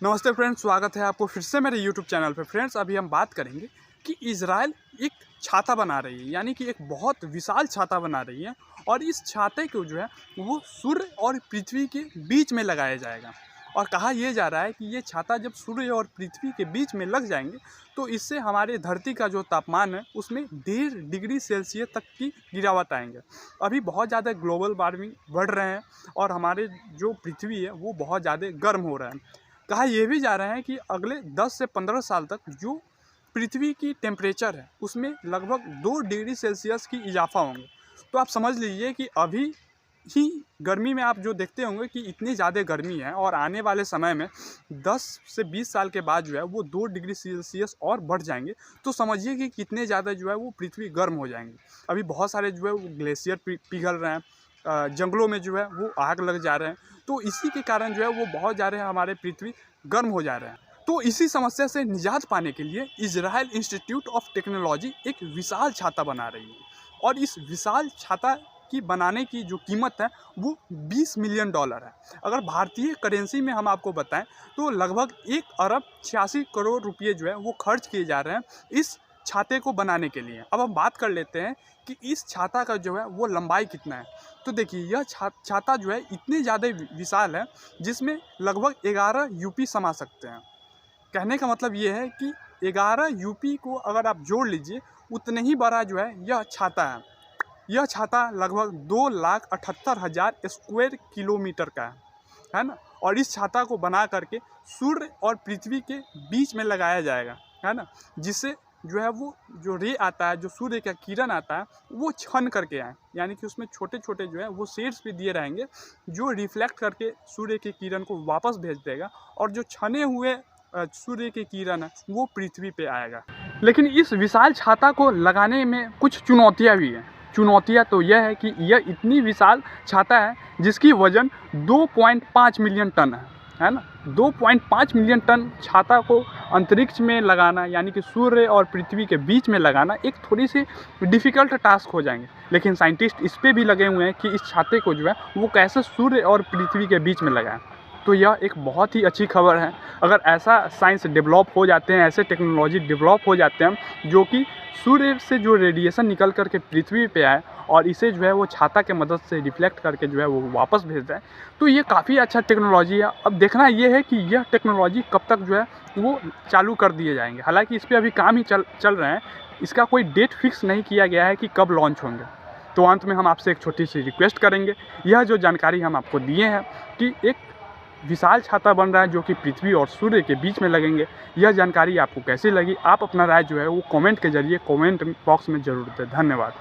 नमस्ते फ्रेंड्स, स्वागत है आपको फिर से मेरे यूट्यूब चैनल पे। फ्रेंड्स, अभी हम बात करेंगे कि इजराइल एक छाता बना रही है, यानी कि एक बहुत विशाल छाता बना रही है। और इस छाते को जो है वो सूर्य और पृथ्वी के बीच में लगाया जाएगा। और कहा यह जा रहा है कि ये छाता जब सूर्य और पृथ्वी के बीच में लग जाएंगे तो इससे हमारे धरती का जो तापमान है उसमें 1.5 डिग्री सेल्सियस तक की गिरावट आएंगे। अभी बहुत ज़्यादा ग्लोबल वार्मिंग बढ़ रहे हैं और हमारे जो पृथ्वी है वो बहुत ज़्यादा गर्म हो रहा है। कहा यह भी जा रहा है कि अगले 10 से 15 साल तक जो पृथ्वी की टेम्परेचर है उसमें लगभग 2 डिग्री सेल्सियस की इजाफा होंगे। तो आप समझ लीजिए कि अभी ही गर्मी में आप जो देखते होंगे कि इतनी ज़्यादा गर्मी है और आने वाले समय में 10 से 20 साल के बाद जो है वो 2 डिग्री सेल्सियस और बढ़ जाएंगे। तो समझिए कि कितने ज़्यादा जो है वो पृथ्वी गर्म हो जाएंगे। अभी बहुत सारे जो है वो ग्लेशियर पिघल रहे हैं, जंगलों में जो है वो आग लग जा रहे हैं। तो इसी के कारण जो है वो बहुत ज़्यादा हमारे पृथ्वी गर्म हो जा रहे हैं। तो इसी समस्या से निजात पाने के लिए इजराइल इंस्टीट्यूट ऑफ टेक्नोलॉजी एक विशाल छाता बना रही है। और इस विशाल छाता की बनाने की जो कीमत है वो $20 मिलियन है। अगर भारतीय करेंसी में हम आपको बताएं तो लगभग 1 अरब 86 करोड़ रुपये जो है वो खर्च किए जा रहे हैं इस छाते को बनाने के लिए। अब हम बात कर लेते हैं कि इस छाता का जो है वो लंबाई कितना है। तो देखिए, यह छाता जो है इतने ज़्यादा विशाल है जिसमें लगभग 11 यूपी समा सकते हैं। कहने का मतलब ये है कि 11 यूपी को अगर आप जोड़ लीजिए उतने ही बड़ा जो है यह छाता है। यह छाता लगभग 2,78,000 स्क्वायर किलोमीटर का है ना। और इस छाता को बना करके सूर्य और पृथ्वी के बीच में लगाया जाएगा, है ना, जिससे जो है वो जो रे आता है, जो सूर्य का किरण आता है वो छन करके आए, यानी कि उसमें छोटे छोटे जो है वो शेड्स भी दिए रहेंगे जो रिफ्लेक्ट करके सूर्य के किरण को वापस भेज देगा। और जो छने हुए सूर्य के किरण है वो पृथ्वी पे आएगा। लेकिन इस विशाल छाता को लगाने में कुछ चुनौतियाँ भी हैं। चुनौतियाँ तो यह है कि यह इतनी विशाल छाता है जिसकी वजन 2.5 मिलियन टन है ना। 2.5 मिलियन टन छाता को अंतरिक्ष में लगाना, यानी कि सूर्य और पृथ्वी के बीच में लगाना, एक थोड़ी सी डिफ़िकल्ट टास्क हो जाएंगे। लेकिन साइंटिस्ट इस पे भी लगे हुए हैं कि इस छाते को जो है वो कैसे सूर्य और पृथ्वी के बीच में लगाएं। तो यह एक बहुत ही अच्छी खबर है। अगर ऐसा साइंस डेवलप हो जाते हैं, ऐसे टेक्नोलॉजी डेवलप हो जाते हैं जो कि सूर्य से जो रेडिएशन निकल करके पृथ्वी पे आए और इसे जो है वो छाता के मदद से रिफ्लेक्ट करके जो है वो वापस भेज दें, तो ये काफ़ी अच्छा टेक्नोलॉजी है। अब देखना ये है कि यह टेक्नोलॉजी कब तक जो है वो चालू कर दिए जाएंगे। हालांकि इस पर अभी काम ही चल रहे हैं, इसका कोई डेट फिक्स नहीं किया गया है कि कब लॉन्च होंगे। तो अंत में हम आपसे एक छोटी सी रिक्वेस्ट करेंगे, यह जो जानकारी हम आपको दिए हैं कि एक विशाल छाता बन रहा है जो कि पृथ्वी और सूर्य के बीच में लगेंगे, यह जानकारी आपको कैसी लगी, आप अपना राय जो है वो कमेंट के जरिए कमेंट बॉक्स में ज़रूर दें। धन्यवाद।